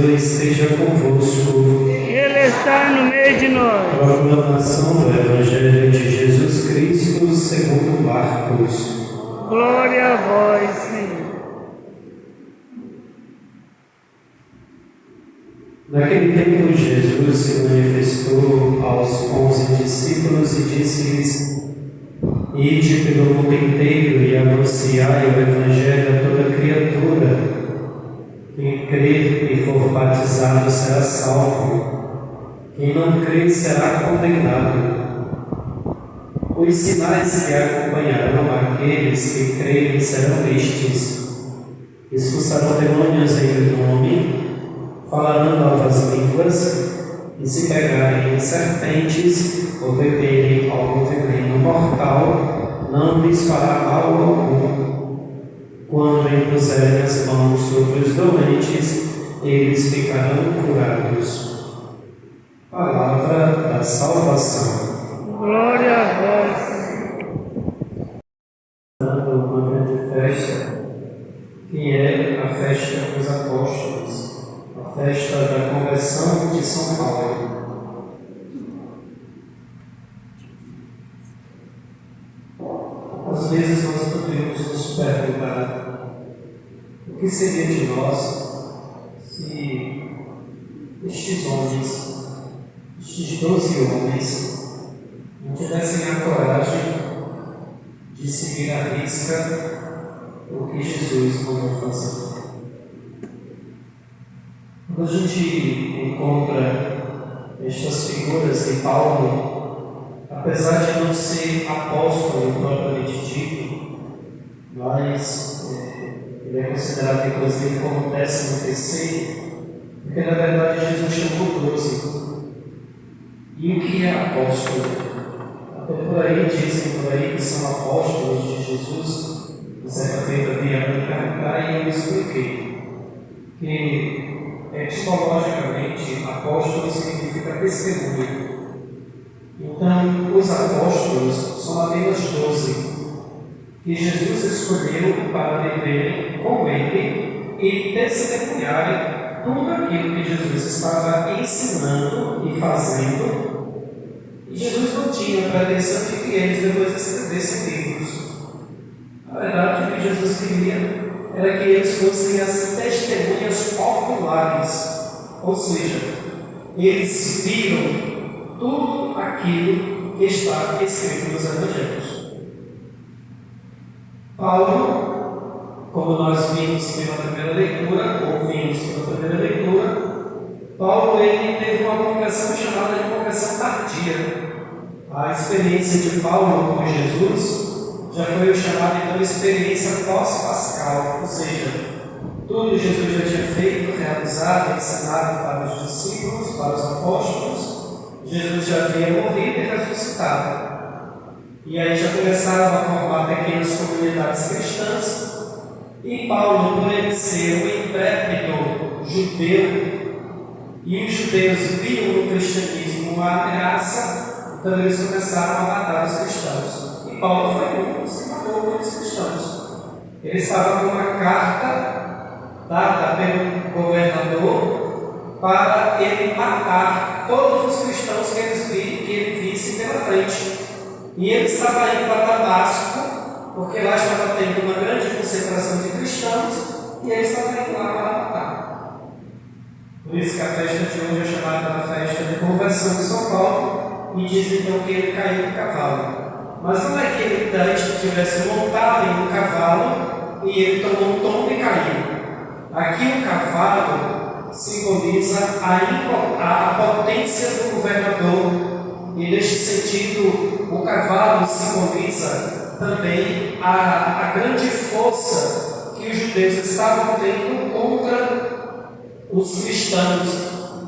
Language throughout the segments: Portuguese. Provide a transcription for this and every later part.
Senhor esteja convosco. Ele está no meio de nós. Proclamação do Evangelho de Jesus Cristo segundo Marcos. Glória a vós, Senhor. Naquele tempo, Jesus se manifestou aos 11 discípulos e disse-lhes: Ide pelo mundo inteiro e anunciai o Evangelho a toda criatura. Quem crer e for batizado será salvo. Quem não crer será condenado. Os sinais que acompanharão aqueles que crerem serão estes: expulsarão demônios em meu nome, falarão novas línguas, e se pegarem em serpentes ou beberem algum veneno mortal, não lhes fará mal algum. Quando impuserem as mãos sobre os doentes, eles ficarão curados. Palavra da salvação. Glória a vós. Uma grande festa, que é a festa dos apóstolos, a festa da conversão de São Paulo. Às vezes nós podemos nos perguntar: o que seria de nós se estes homens, estes 12 homens, não tivessem a coragem de seguir à risca o que Jesus mandou fazer? Quando a gente encontra estas figuras de Paulo, apesar de não ser apóstolo propriamente dito, mas ele é considerado inclusive como 13º, porque na verdade Jesus chamou 12. E o que é apóstolo? Até por aí dizem por aí que são apóstolos de Jesus. Na certa feita vieram me perguntar e eu expliquei que etimologicamente apóstolo significa testemunha. Então, os apóstolos são apenas 12 que Jesus escolheu para viverem com ele e testemunharem tudo aquilo que Jesus estava ensinando e fazendo. E Jesus não tinha pretensão de que eles depois escrevessem livros. Na verdade, o que Jesus queria era que eles fossem as testemunhas populares, ou seja, eles viram tudo aquilo que está escrito nos Evangelhos. Paulo, como nós vimos pela primeira leitura, ouvimos pela primeira leitura, Paulo ele teve uma conversão chamada de conversão tardia. A experiência de Paulo com Jesus já foi o chamado então experiência pós-pascal, ou seja, tudo Jesus já tinha feito, realizado, ensinado para os discípulos, para os apóstolos. Jesus já havia morrido e ressuscitado. E aí já começaram a formar pequenas comunidades cristãs. E Paulo, por ele ser um intrépido judeu, e os judeus viam no cristianismo uma ameaça, então eles começaram a matar os cristãos. E Paulo foi um que matou muitos cristãos. Ele estava com uma carta dada pelo governador para ele matar todos os cristãos que ele visse pela frente. E ele estava indo para Damasco, porque lá estava tendo uma grande concentração de cristãos, e ele estava indo lá para matar. Por isso que a festa de hoje é chamada da festa de conversão de São Paulo, e diz então que ele caiu do cavalo. Mas não é que ele antes tivesse montado em um cavalo e ele tomou um tombo e caiu. Aqui o cavalo simboliza a potência do governador. E neste sentido, o cavalo simboliza também a grande força que os judeus estavam tendo contra os cristãos.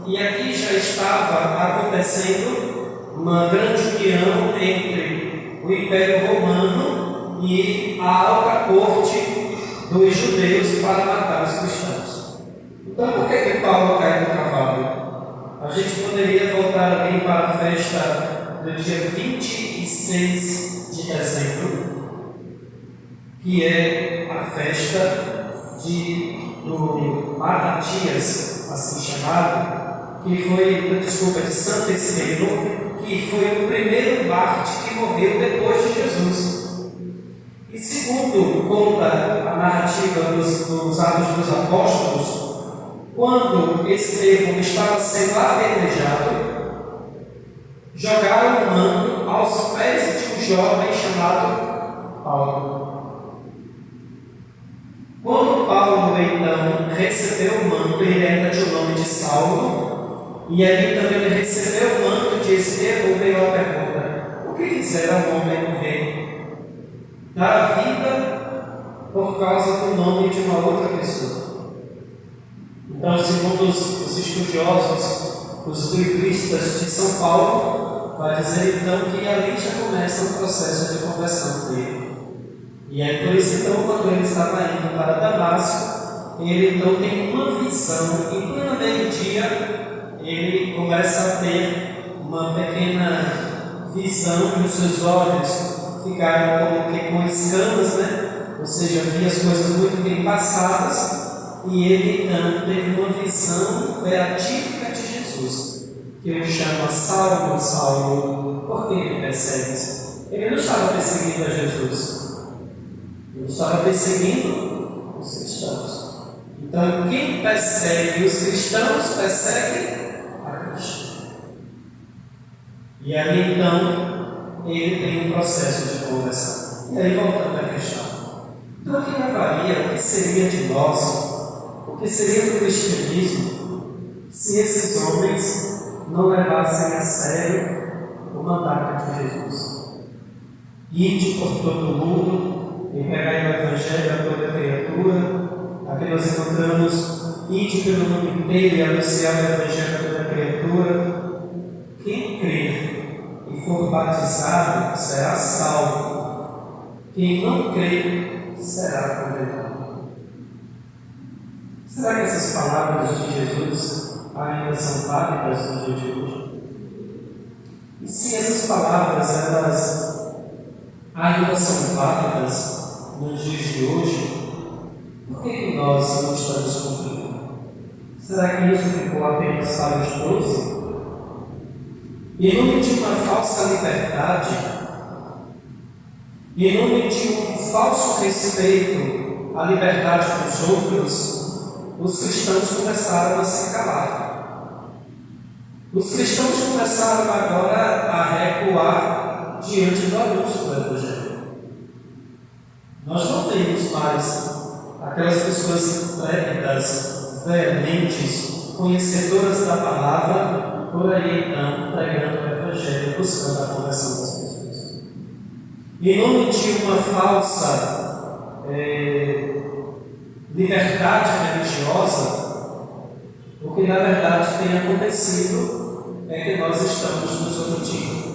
E aqui já estava acontecendo uma grande união entre o Império Romano e a alta corte dos judeus para matar os cristãos. Então, por que Paulo cai do cavalo? A gente poderia voltar ali para a festa do dia 26 de dezembro, que é a festa do Matatias, assim chamado, de Santo Estevão, que foi o primeiro mártir que morreu depois de Jesus. E segundo conta a narrativa dos Atos dos Apóstolos, quando Estevão estava sendo apedrejado, jogaram um manto aos pés de um jovem chamado Paulo. Quando Paulo, então, recebeu o manto, ele ainda tinha o nome de Saulo, e ali também ele recebeu o manto de Estevão, veio a pergunta: o que fizeram o homem morrer? Dar a vida por causa do nome de uma outra pessoa. Então, segundo os estudiosos, os biblistas de São Paulo, vai dizer então que ali já começa o processo de conversão dele. E é por isso então, quando ele estava indo para Damasco, ele então tem uma visão, e pleno meio-dia ele começa a ter uma pequena visão e os seus olhos ficaram como que com escamas, né? Ou seja, via as coisas muito bem passadas, e ele então teve uma visão beatífica de Jesus, que ele chama: Saulo, Saulo, por que me persegues? Ele não estava perseguindo a Jesus, ele estava perseguindo os cristãos. Então, quem persegue os cristãos persegue a Cristo. E ali então ele tem um processo de conversão. E aí, voltando à questão: então, o que levaria, o que seria de nós, o que seria do cristianismo, se esses homens não levassem a sério o mandato de Jesus? Ide por todo o mundo e pregai o Evangelho a toda criatura. Aqui nós encontramos: ide pelo mundo inteiro e anunciar o Evangelho a toda criatura. Quem crer e for batizado será salvo. Quem não crer será condenado. Será que essas palavras de Jesus ainda são válidas no dia de hoje? E se essas palavras elas ainda são válidas nos dias de hoje, por que nós não estamos cumprindo? Será que isso ficou apenas para os 12? Em nome de uma falsa liberdade, em nome de um falso respeito à liberdade dos outros, os cristãos começaram a se calar. Os cristãos começaram agora a recuar diante do anúncio do Evangelho. Nós não vemos mais aquelas pessoas intrépidas, veementes, conhecedoras da palavra, por aí então pregando o Evangelho, buscando a conversão das pessoas. Em nome de uma falsa liberdade religiosa, o que na verdade tem acontecido é que nós estamos nos omitindo.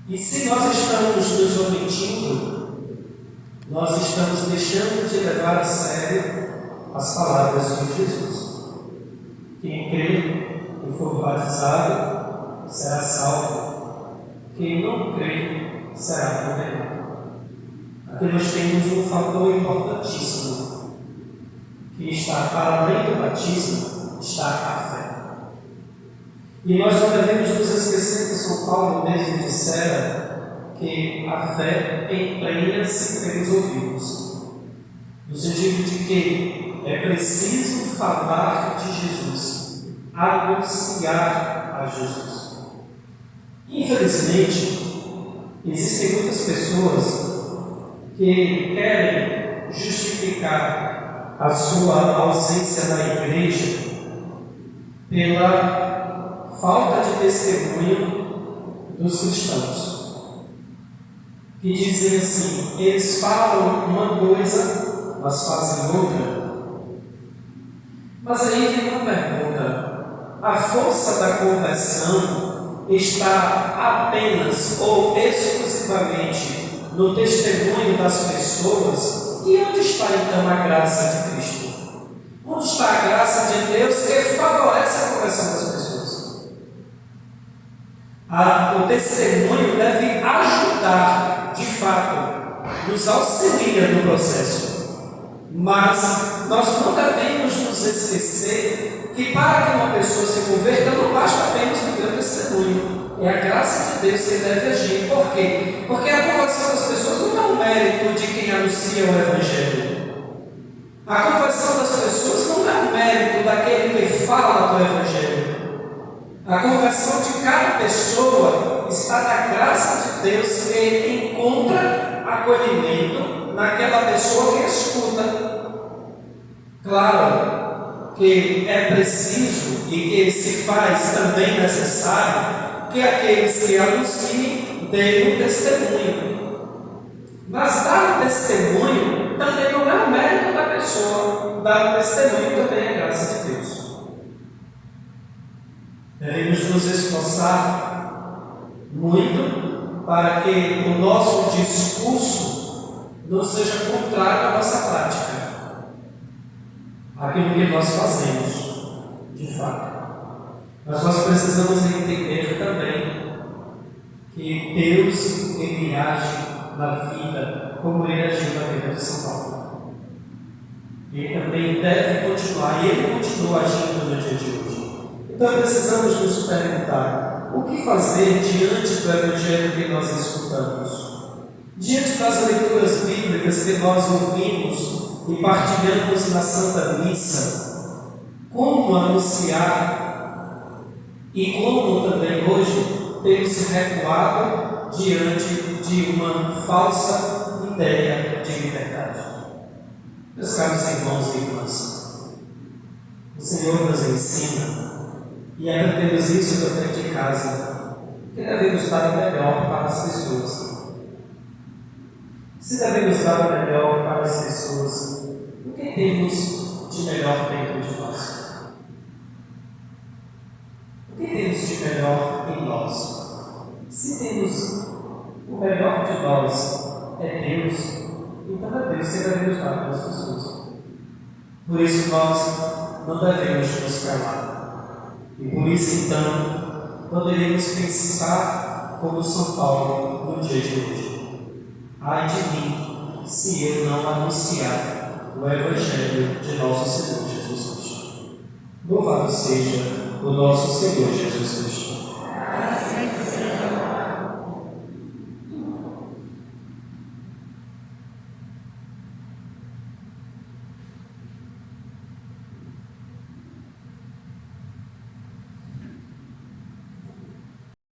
E se nós estamos nos omitindo, nós estamos deixando de levar a sério as palavras de Jesus. Quem crê e for batizado será salvo. Quem não crê será condenado. Aqui nós temos um fator importantíssimo, que está para além do batismo, está a fé. E nós não devemos nos esquecer que São Paulo mesmo dissera que a fé emprenha-se pelos ouvidos, no sentido de que é preciso falar de Jesus, anunciar a Jesus. Infelizmente, existem muitas pessoas que querem justificar a sua ausência na igreja pela falta de testemunho dos cristãos, que dizem assim: eles falam uma coisa, mas fazem outra. Mas aí vem uma pergunta: a força da conversão está apenas ou exclusivamente no testemunho das pessoas? E onde está então a graça de Cristo? Onde está a graça de Deus que favorece a conversão das pessoas? O testemunho deve ajudar, de fato, nos auxilia no processo, Mas nós não devemos nos esquecer que para que uma pessoa se converta não basta apenas o teu testemunho. É a graça de Deus que deve agir. Por quê? Porque a conversão das pessoas não é um mérito de quem anuncia o Evangelho. A conversão das pessoas não é um mérito daquele que fala do Evangelho. A conversão de cada pessoa está na graça de Deus que encontra acolhimento naquela pessoa que escuta. Claro que é preciso e que se faz também necessário que aqueles que anunciem deem um testemunho. Mas dar o testemunho também não é o mérito da pessoa, dar o testemunho também é graça de Deus. Devemos nos esforçar muito para que o nosso discurso não seja contrário à nossa prática, aquilo que nós fazemos, de fato. Mas nós precisamos entender também que Deus, Ele age na vida como Ele agiu na vida de São Paulo. Ele também deve continuar, e Ele continua agindo no dia de hoje. Então precisamos nos perguntar: o que fazer diante do Evangelho que nós escutamos? Diante das leituras bíblicas que nós ouvimos e partilhamos na Santa Missa, como anunciar? E como também hoje temos se recuado diante de uma falsa ideia de liberdade. Meus caros irmãos e irmãs, o Senhor nos ensina, e aprendemos isso dentro de casa, que devemos dar o melhor para as pessoas. Se devemos dar o melhor para as pessoas, o que temos de melhor dentro de nós? O que temos de melhor em nós? Se temos o melhor de nós é Deus, então é Deus que devemos dar para as pessoas. Por isso nós não devemos nos calar. E por isso então poderíamos pensar como São Paulo no dia de hoje: ai de mim se eu não anunciar o Evangelho de nosso Senhor Jesus Cristo. Louvado seja o nosso Senhor Jesus Cristo.